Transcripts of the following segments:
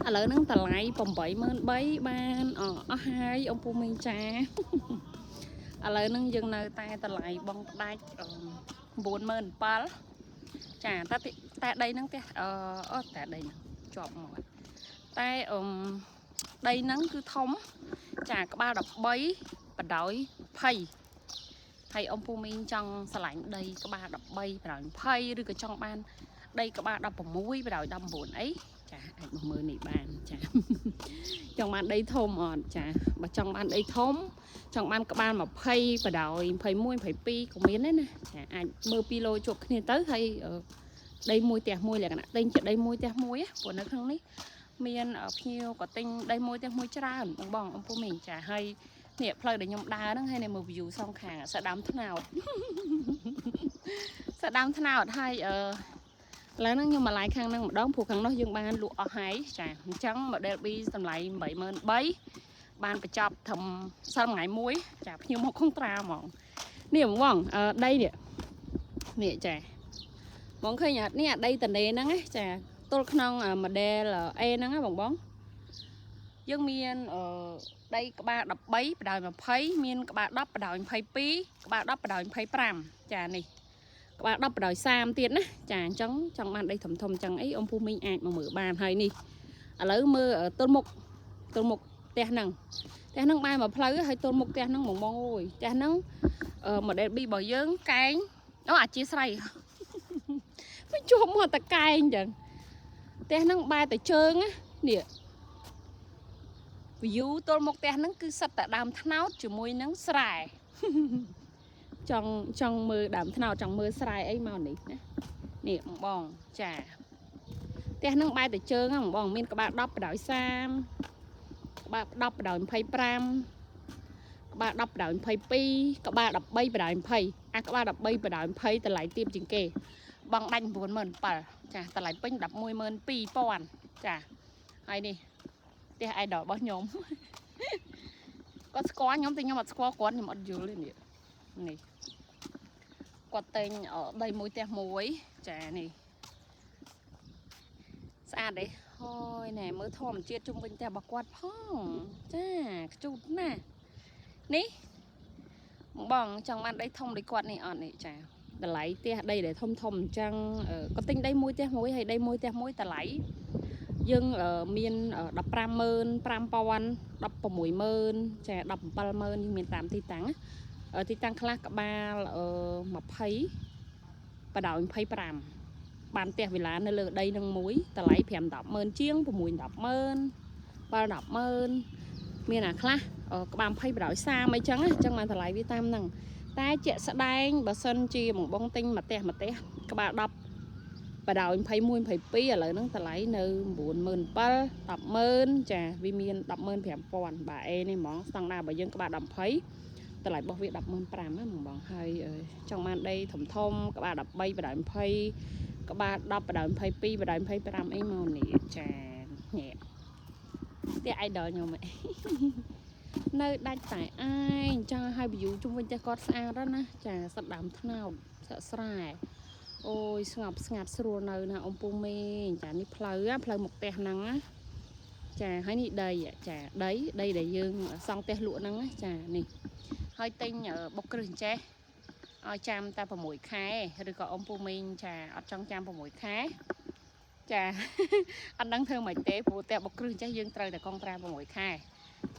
ឥឡូវហ្នឹងតម្លៃ83000បានអស់ហើយôngពូមីងចាឥឡូវហ្នឹងយើងនៅតែតម្លៃបងផ្ដាច់97000ចាតែដីហ្នឹងតែតែដីហ្នឹងជាប់មកតែដីហ្នឹងគឺធំចាក្បាល13បដោយ20ហើយôngពូមីងចង់ឆ្លាញ់ដីក្បាល13បដោយ20ឬក៏ចង់បានដីក្បាល16បដោយ19អីចាអាចមកមើលនេះបានចាចង់បានដីធំអត់ចាបើចង់បានដីធំចង់បានក្បាល20បដោយ21 22ក៏មានដែរណាចាអាចមើល2ឡូជួបគ្នាទៅហើយដីមួយផ្ទះមួយលក្ខណៈទិញជាដីមួយផ្ទះមួយព្រោះនៅក្នុងនេះមានភ្ញៀវក៏ទិញដីមួយផ្ទះមួយច្រើនបងអំពូមីងចាហើយនេះផ្លូវដែលខ្ញុំដើរហ្នឹងហើយនៅមើល view សងខាងស្ដាំថ្នោតស្ដាំថ្នោតហើយឥឡូវហ្នឹងខ្ញុំមកឡាយខាងហ្នឹងម្ដងព្រោះខាងនោះយើងបានលក់អស់ហើយចាអញ្ចឹង model B តម្លៃ83000បានបញ្ចប់ត្រឹមសិលថ្ងៃមួយចាភ្ញៀវមកខុងត្រាហ្មងនេះបងដីនេះចាបងឃើញអត់នេះដីតនេហ្នឹងចាទល់ក្នុង model A ហ្នឹងបងយើងមានដីក្បាល13បដោយ20មានក្បាល10បដោយ22ក្បាល10បដោយ25ចានេះក្បាល10បដោយ30ទៀតណាចាអញ្ចឹងចង់បានដីធំអញ្ចឹងអីôngពូមីងអាចមកមើលបានហើយនេះឥឡូវមើលទល់មុខផ្ទះហ្នឹងបែរមកផ្លូវហើយទល់មុខផ្ទះហ្នឹងបងអើយផ្ទះហ្នឹងmodel B របស់យើងកែងអធិស្ឋានមិនជួបមកតកែងអញ្ចឹងផ្ទះហ្នឹងបែរទៅជើងនេះview ទល់មុខផ្ទះហ្នឹងគឺសិតតែដើមត្នោតជាមួយនឹងស្រែចង់មើលដើមត្នោតចង់មើលស្រែអីមកនេះណានេះបងចាផ្ទះហ្នឹងបែរទៅជើងហ្នឹងបងមានក្បាល10បដោយ30ក្បាល10បដោយ25ក្បាល10បដោយ22ក្បាល13បដោយ20អាក្បាល13បដោយ20តម្លៃទាបជាងគេបងដាច់97000ចាតម្លៃពេញ12000ចាហើយនេះផ្ទះ idol របស់ខ្ញុំគាត់ស្គាល់ខ្ញុំតែខ្ញុំអត់ស្គាល់គាត់ខ្ញុំអត់យល់ទេនេះគាត់តែងដីមួយផ្ទះមួយចានេះស្អាតទេអូយណែមើលធម្មជាតិជុំវិញផ្ទះរបស់គាត់ផងចាខ្ជូតណាស់នេះបងចង់បានដីធំដូចគាត់នេះអត់នេះចាតម្លៃផ្ទះដីដែលធំអញ្ចឹងគាត់ទិញដីមួយផ្ទះមួយហើយដីមួយផ្ទះមួយតម្លៃយើងមាន150,000 5000 160,000ចា170,000មានតាមទីតាំងខ្លះក្បាល20បដោយ25បានផ្ទះវិឡានៅលើដីនឹងមួយតម្លៃ5-10,000ជាង6-10,000 7-10,000មានអាខ្លះក្បាល20បដោយ30អីចឹងបានតម្លៃវាតាមហ្នឹងតែជាក់ស្ដែងបើសិនជាបងទិញមួយផ្ទះក្បាល10បដោយ21 22ឥឡូវហ្នឹងតម្លៃនៅ97000 100000ចាវាមាន15000បាទ A នេះហ្មងស្តង់ដាររបស់យើងក្បាល10 20តម្លៃរបស់វា15000ណាបងហើយចង់បានដីធំក្បាល13បដោយ20ក្បាល10បដោយ22បដោយ25អីមកនេះចានេះផ្ទះ idol ខ្ញុំនៅដាច់តែឯងចង់ឲ្យ view ជុំវិញផ្ទះគាត់ស្អាតណាចាសត្វដើមត្នោតស្រែអូយស្ងប់ស្ងាត់ស្រួលនៅណាអំពូមេចានេះផ្លូវមុខផ្ទះហ្នឹងចាហើយនេះដីចាដីដែលយើងសង់ផ្ទះលក់ហ្នឹងចានេះហើយទិញបុកគ្រឹះចេះឲ្យចាំតែ6ខែឬក៏អំពូមេចាអត់ចង់ចាំ6ខែចាអត់ដឹងធ្វើម៉េចទេព្រោះផ្ទះបុកគ្រឹះចេះយើងត្រូវតែកងត្រា6ខែ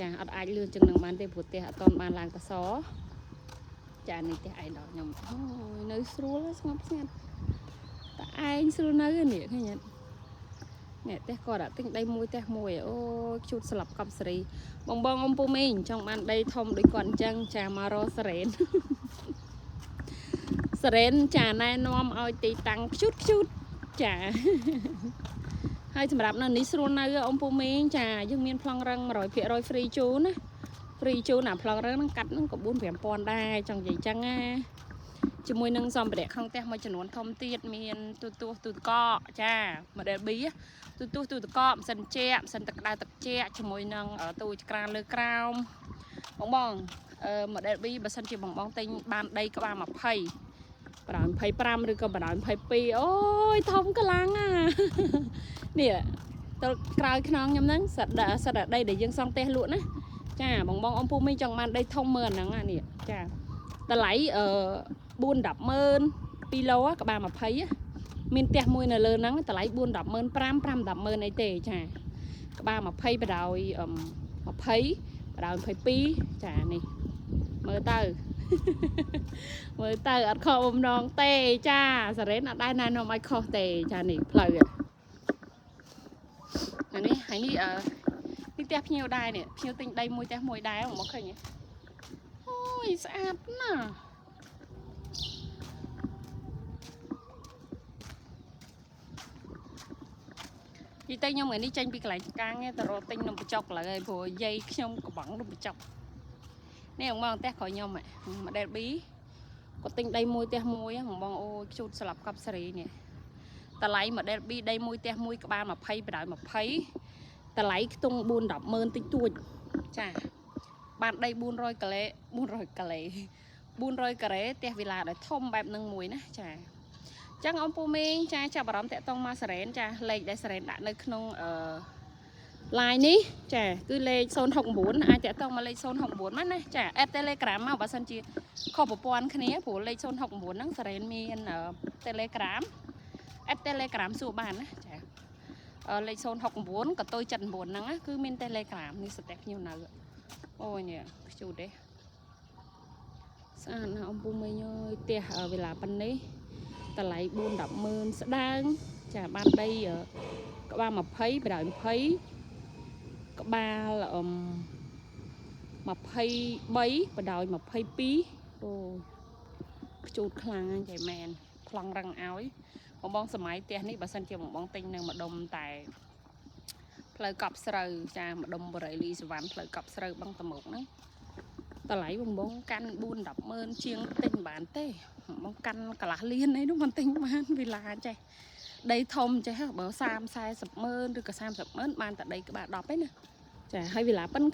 ចាអត់អាចលឿនជាងនឹងបានទេព្រោះផ្ទះអត់ទាន់បានឡើងកសចានេះផ្ទះឯងដល់ខ្ញុំអូយនៅស្រួលស្ងប់ស្ងាត់តែឯងស្រួលនៅនេះឃើញអត់នេះផ្ទះគាត់អត់ទិញដីមួយផ្ទះមួយអូយជូតស្លាប់កប់សេរីបងអំពូមីងចង់បានដីធំដូចគាត់អញ្ចឹងចាមករកសរ៉េនចាណែនាំឲ្យទីតាំងខ្ជូតចាហើយសម្រាប់នៅនេះស្រួលនៅអំពូមីងចាយើងមានប្លង់រឹង 100% free ជូនណា free ជូនអាប្លង់រឹងហ្នឹងកាត់ហ្នឹងក៏ 4-5,000 ដែរចង់និយាយចឹងណាជាមួយនឹងសម្ភារៈក្នុងផ្ទះមួយចំនួនធំទៀតមានទូទឹកកកចា model B ទូទឹកកកម៉ាស៊ីនជែកម៉ាស៊ីនទឹកក្តៅទឹកជែកជាមួយនឹងទូចក្រានលើក្រោមបង model B បើសិនជាបងទិញបានដីក្បាល20បដោយ25ឬក៏បដោយ22អូយធំខ្លាំងនេះ tới cày khăn nhom nắng sạch ở đây để dân xong te luôn á cha bong ông pu mi trong man đây thông mờn nắng nè cha ta lấy buôn đập mơn pilo á các bạn mà thấy á miền tây mùi nè lớn nắng ta lấy buôn đập mơn pram đập mơn này tệ cha các bạn mà thấy bắt đầu mà thấy bắt đầu phải pi cha này mơ tơ mơ tơ ăn kho bông non tê cha giờ đến ở đây này nó mai kho tê cha này lời này hãy đi đi tép nhiều đai nè nhiều tinh đây môi tép môi đai không có khơi nhỉ ôi sạch nè đi tay nhau người đi tranh bị lại càng nghe tao tinh nó bị chọc lại rồi dây nhông có bẩn nó bị chọc nè ông mong tép khỏi nhau mà đẹp bí có tinh đây môi tép môi á mong ôi chút sập cặp sợi nè ta lấy mà đẹp bí đây môi tép môi các bạn mà phay phải mà phay ta lấy tung buôn đập mơn tinh tuột chà bạn đây buôn rồi cả lẽ tép vì là để thông bẹp nâng mùi nè chà chắc ông pu mi cha chào bà tệ tông ma saren cha lệch đại saren đã nơi không lại ní chả cứ lệch son hồng bốn ai tệ tông mà lệch son hồng bốn mắt này chả ép telegram mà bà sân chia kho bộ quan cái này phủ lệch son hồng bốn nắng saren mi telegram ép telegram số bàn á chả lệch son hồng bốn cả tôi trần bốn nắng cứ min telegram như step nhiều nào ôi nhỉ chủ đấy sao ông pu mi nhơi tia ở về là ban đấy ta lại buôn đập mơn sẽ đang chả ban đây các ba mà thấy bây giờ thấy các ba là mà thấy bấy và đòi mà thấy pí chút khăn chạy mèn khăn răng áo một bông sờ máy tiền này bà sân chiều một bông tinh này mà đồng tại lời cọp sờ cha mà đồng bờ rầy sờ ván lời cọp sờ băng tầm một nữa ta lấy bông căn buôn đập mơn chiêng tinh bản tê bông căn cả lá liên ấy đúng không tinh man vì là chạy đây thông chạy bảo sam sai sập mơn được cả sam sập mơn ban tại đây các bạn đọc ấy nè chạy hay vì là bắn